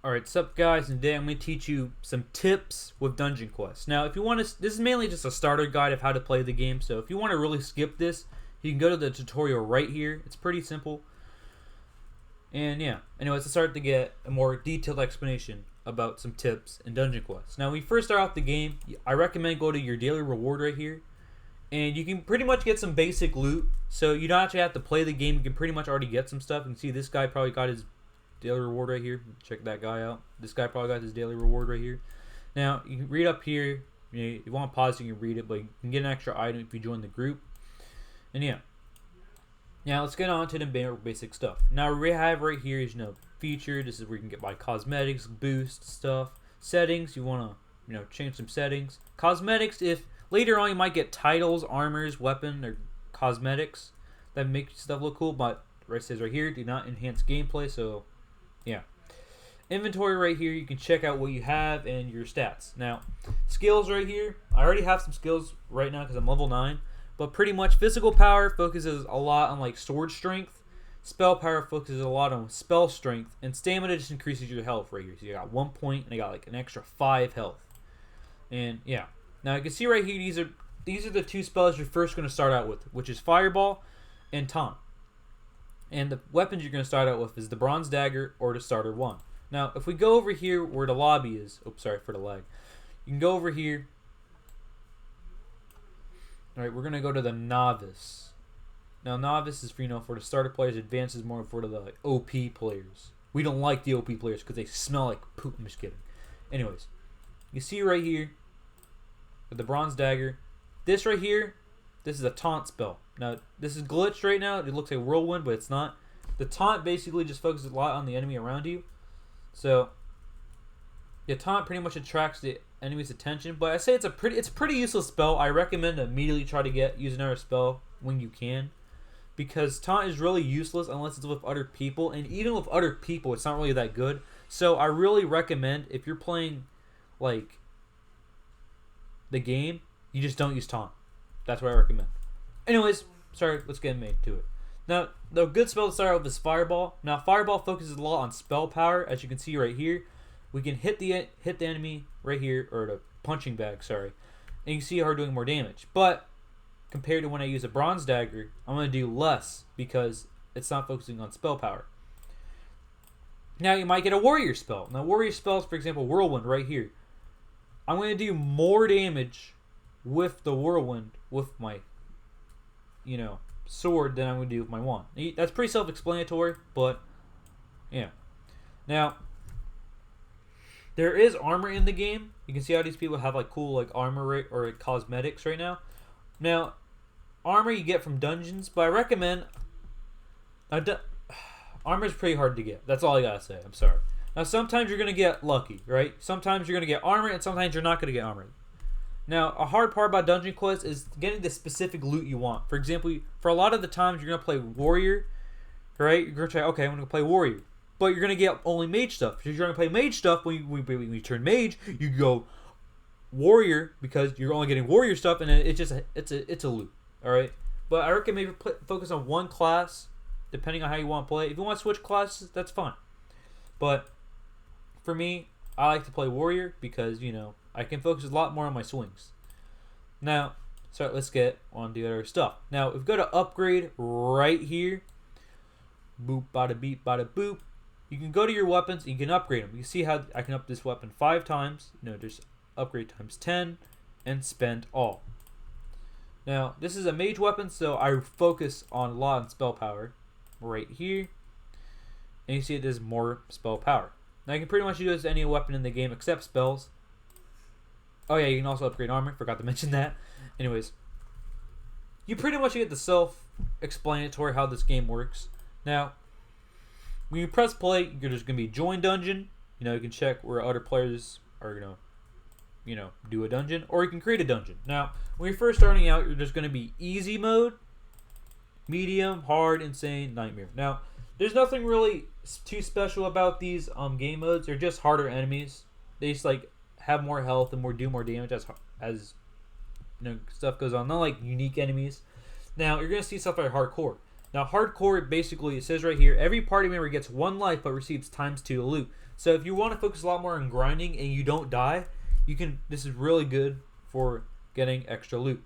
Alright, what's up guys, and today I'm going to teach you some tips with Dungeon Quest. Now, if you want to, this is mainly just a starter guide of how to play the game, so if you want to really skip this, you can go to the tutorial right here. It's pretty simple. And yeah, anyways, let's start to get a more detailed explanation about some tips in Dungeon Quest. Now, when you first start out the game, I recommend go to your daily reward right here, and you can pretty much get some basic loot, so you don't actually have to play the game. You can pretty much already get some stuff. You can see this guy probably got his daily reward right here. Check that guy out. This guy probably got his daily reward right here. Now, you can read up here. You want to pause, you can read it, but you can get an extra item if you join the group. And yeah. Now, let's get on to the basic stuff. Now, we have right here is, feature. This is where you can get by cosmetics, boost stuff. Settings, you want to, change some settings. Cosmetics, if later on you might get titles, armors, weapon, or cosmetics that make stuff look cool, but it says right here, do not enhance gameplay, so yeah. Inventory right here, you can check out what you have and your stats. Now, skills right here, I already have some skills right now because I'm level 9, but pretty much physical power focuses a lot on like sword strength, spell power focuses a lot on spell strength, and stamina just increases your health right here. So you got 1 point and I got like an extra 5 health. And yeah. Now you can see right here, these are the two spells you're first going to start out with, which is Fireball and Taunt. And the weapons you're going to start out with is the Bronze Dagger or the Starter 1. Now, if we go over here where the lobby is... Oops, sorry for the lag. You can go over here. Alright, we're going to go to the Novice. Now, Novice is for the starter players. Advanced is more for the OP players. We don't like the OP players because they smell like poop. I'm just kidding. Anyways, you see right here with the Bronze Dagger. This right here, this is a taunt spell. Now, this is glitched right now. It looks like a whirlwind, but it's not. The taunt basically just focuses a lot on the enemy around you. So, the taunt pretty much attracts the enemy's attention. But I say it's a pretty useless spell. I recommend to immediately try to use another spell when you can, because taunt is really useless unless it's with other people. And even with other people, it's not really that good. So I really recommend if you're playing like the game, you just don't use taunt. That's what I recommend. Anyways, sorry, let's get to it. Now, the good spell to start out with is Fireball. Now, Fireball focuses a lot on spell power, as you can see right here. We can hit the enemy right here, or the punching bag, sorry, and you can see her doing more damage. But compared to when I use a Bronze Dagger, I'm going to do less because it's not focusing on spell power. Now, you might get a Warrior spell. Now, Warrior spells, for example, Whirlwind right here. I'm going to do more damage with the Whirlwind with my sword than I'm going to do with my wand. That's pretty self-explanatory, but yeah. Now, there is armor in the game. You can see how these people have like cool like armor or cosmetics right now. Now, armor you get from dungeons, but I recommend armor is pretty hard to get. That's all I gotta say. I'm sorry. Now, sometimes you're gonna get lucky, right? Sometimes you're gonna get armor, and sometimes you're not gonna get armor. Now, a hard part about Dungeon Quest is getting the specific loot you want. For example, for a lot of the times you're going to play Warrior, right? You're going to try, okay, I'm going to play Warrior. But you're going to get only Mage stuff. If you're going to play Mage stuff, when you turn Mage, you go Warrior because you're only getting Warrior stuff, and then it's a loot, all right? But I recommend focus on one class, depending on how you want to play. If you want to switch classes, that's fine. But for me, I like to play Warrior because, I can focus a lot more on my swings. Now, let's get on the other stuff. Now, if we go to upgrade right here, boop, bada beep, bada boop, you can go to your weapons and you can upgrade them. You see how I can up this weapon 5 times. Just upgrade times 10 and spend all. Now, this is a mage weapon, so I focus on a lot on spell power right here. And you see it does more spell power. Now, you can pretty much use any weapon in the game except spells. Oh yeah, you can also upgrade armor. Forgot to mention that. Anyways, you pretty much get the self-explanatory how this game works. Now, when you press play, you're just going to be join dungeon. You can check where other players are going to, do a dungeon. Or you can create a dungeon. Now, when you're first starting out, you're just going to be easy mode, medium, hard, insane, nightmare. Now, there's nothing really too special about these game modes. They're just harder enemies. They just have more health and do more damage as stuff goes on. Not like unique enemies. Now, you're going to see stuff like hardcore. Now, hardcore, basically, it says right here, every party member gets 1 life but receives ×2 loot. So if you want to focus a lot more on grinding and you don't die, you can. This is really good for getting extra loot.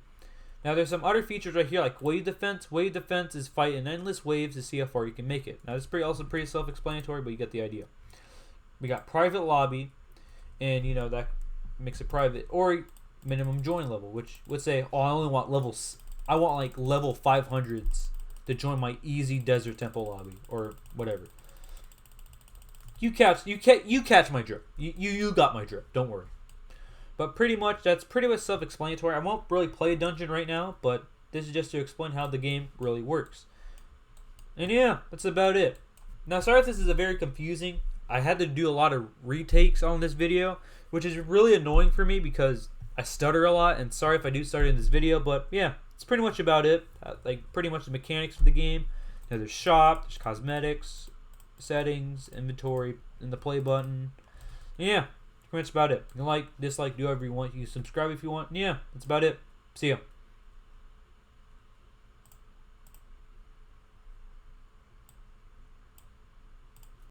Now, there's some other features right here, like wave defense. Wave defense is fight in endless waves to see how far you can make it. Now, it's also pretty self-explanatory, but you get the idea. We got private lobby, and that makes it private, or minimum join level, which would say, oh, I only want levels. I want like level 500s to join my easy desert temple lobby or whatever. You catch my drift. You got my drift. Don't worry. But that's pretty much self-explanatory. I won't really play a dungeon right now, but this is just to explain how the game really works. And yeah, that's about it. Now, sorry if this is a very confusing. I had to do a lot of retakes on this video, which is really annoying for me because I stutter a lot, and sorry if I do stutter in this video, but yeah, it's pretty much about it. Like, pretty much the mechanics of the game. There's shop, there's cosmetics, settings, inventory, and the play button. Yeah, pretty much about it. You can like, dislike, do whatever you want. You can subscribe if you want. Yeah, that's about it. See ya.